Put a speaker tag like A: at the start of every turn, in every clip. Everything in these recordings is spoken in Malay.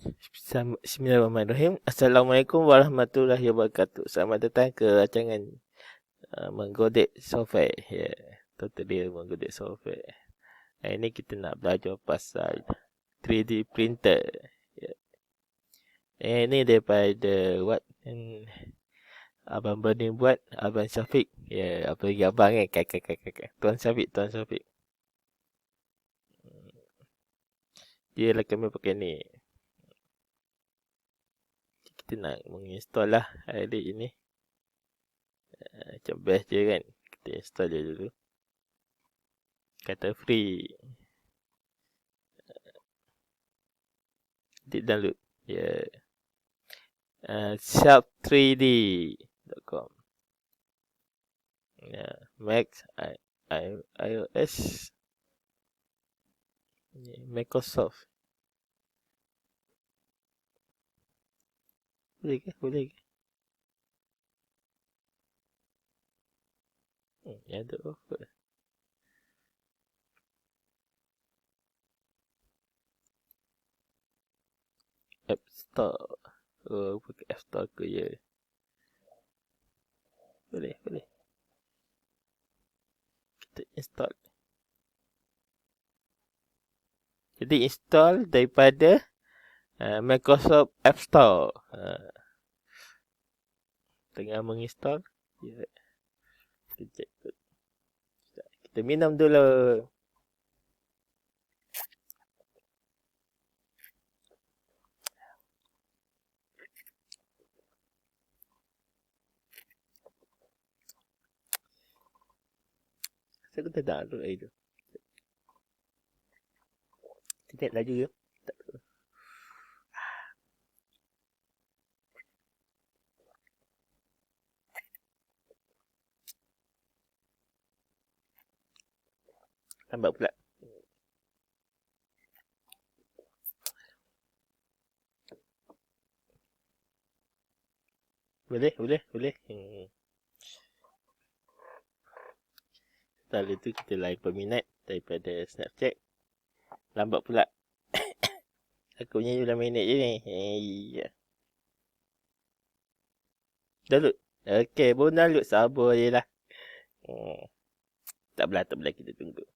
A: Bismillahirrahmanirrahim. Assalamualaikum warahmatullahi wabarakatuh. Selamat datang ke rancangan Mengodek Software. Ya, totally Mengodek Software. Hari ni kita nak belajar pasal 3D printer. Ya. Ini daripada Abang Berni buat, Abang Syafiq. Ya, apa lagi abang kan? Kakak. Tuan Syafiq. Dia lah kami pakai ni. Kita nak menginstall lah hari ini. Macam best je kan. Kita install je dulu. Kata free. Kita download. Ya. Shapr3D.com. Ya. Mac, iOS. Microsoft. Boleh ke? Ya ada offer. App Store. Oh, pakai App Store ke ya? Boleh. Kita install. Jadi install daripada Microsoft App Store. Tengah menginstall. Ya. Kita check. Kita minum dulu. Saya kata download air tu. Kita laju ya. Lambat pula. Boleh. Setelah itu kita like peminat daripada Snapchat. Lambat pula. Aku punya 9 minit je ni. Ya. Download. Okay, baru download. Sabar je lah. Tak belah kita tunggu.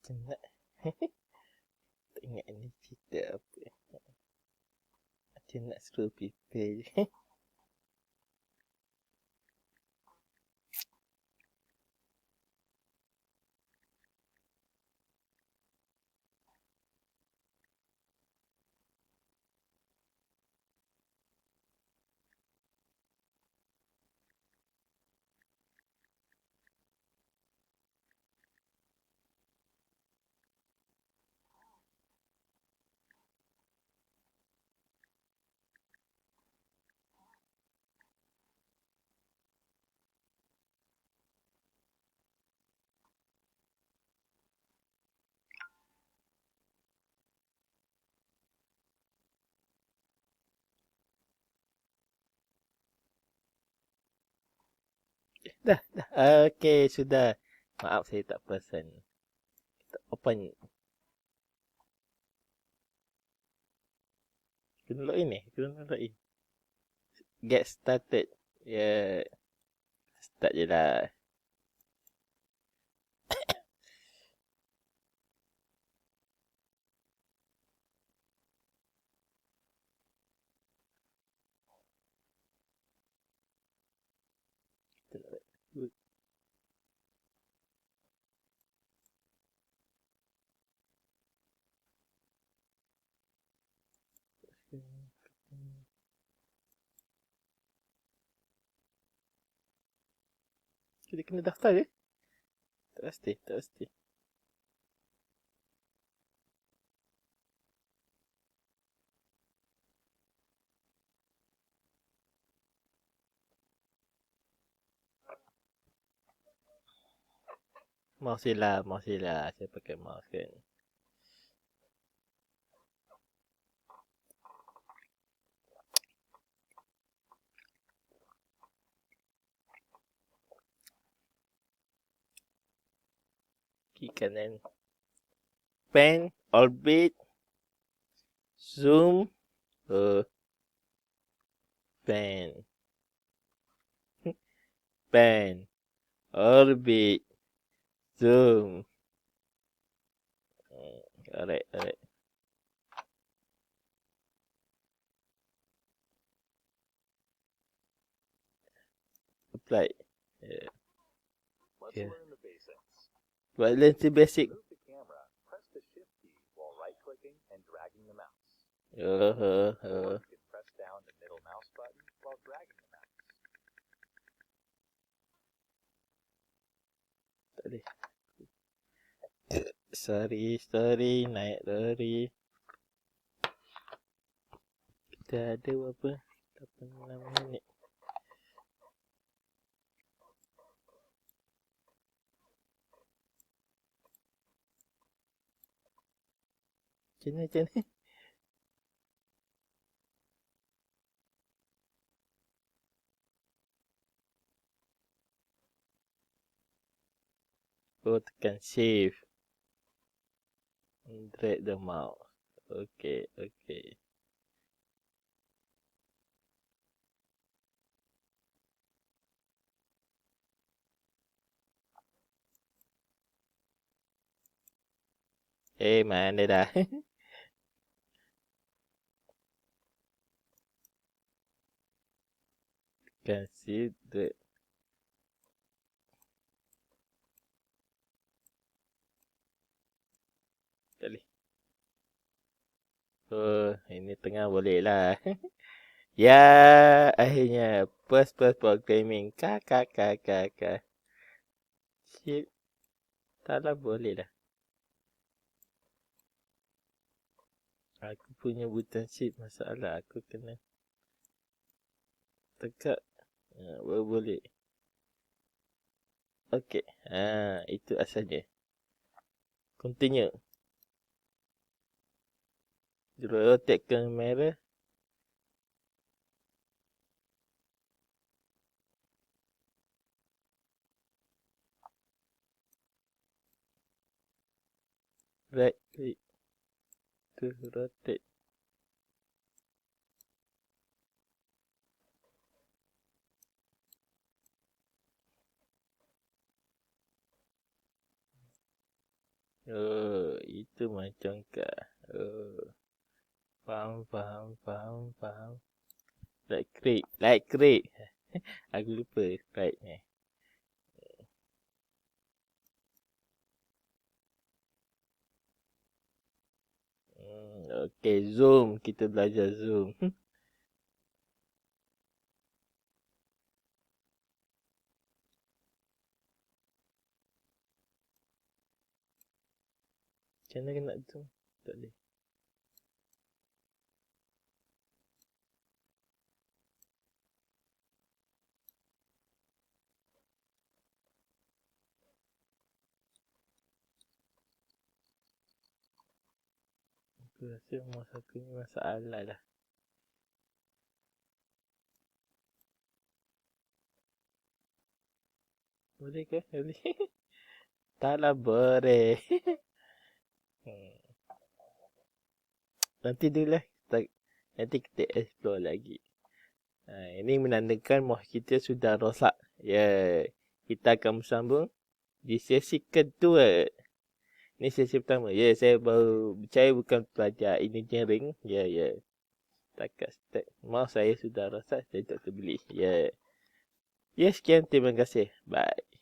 A: Ingat. Tak ingat ni cerita apa. Macam nak suruh prepare je. Dah. Okey, sudah. Maaf saya tak perasan. Kita open. Kena login ni. Get started. Ya. Start je lah. kita nak buat. Kita kena daftar je. Tak pasti, tak pasti. Mouse lah. Saya pakai mouse kan. Kiri kanan. Pen, orbit, zoom, pen. Pen, orbit, zoom. Alright. Apply. Yeah.
B: Let's
A: Yeah.
B: learn the basics.
A: But learn the basic.
B: To move the camera, press the shift key while right-clicking and dragging the mouse. Or you can press down the middle mouse button while dragging the mouse.
A: Tak boleh. Sorry. Naik lori. Kita ada berapa? 86 minit. Macam mana? Oh, tekan shift. Drag the mouse. Okay. Mana dah? Tekan shift, drag. Tak boleh. Oh, ini tengah boleh lah. Ya, akhirnya first programming. Kakak. Shit. Taklah boleh dah. Aku punya button shift masalah. Aku kena tegak. Baru boleh. Okay. Itu asalnya. Continue. Rotate kamera. Right click to rotate. Oh, itu macam kah. Oh. Faham. Right click. Aku lupa right ni. Okay, zoom. Kita belajar zoom. Macam mana nak zoom? Tak boleh. Aku rasa mouse aku ni masalah lah. Boleh ke? Boleh. Taklah boleh. Nanti dulu lah. Nanti kita explore lagi. Ini menandakan mouse kita sudah rosak. Ya. Kita akan bersambung di sesi kedua. Ini sesi pertama. Ya, saya bukan pelajar engineering. Ya. Takat start. Mouse saya sudah rosak. Saya tak terbeli. Ya. Ya, sekian. Terima kasih. Bye.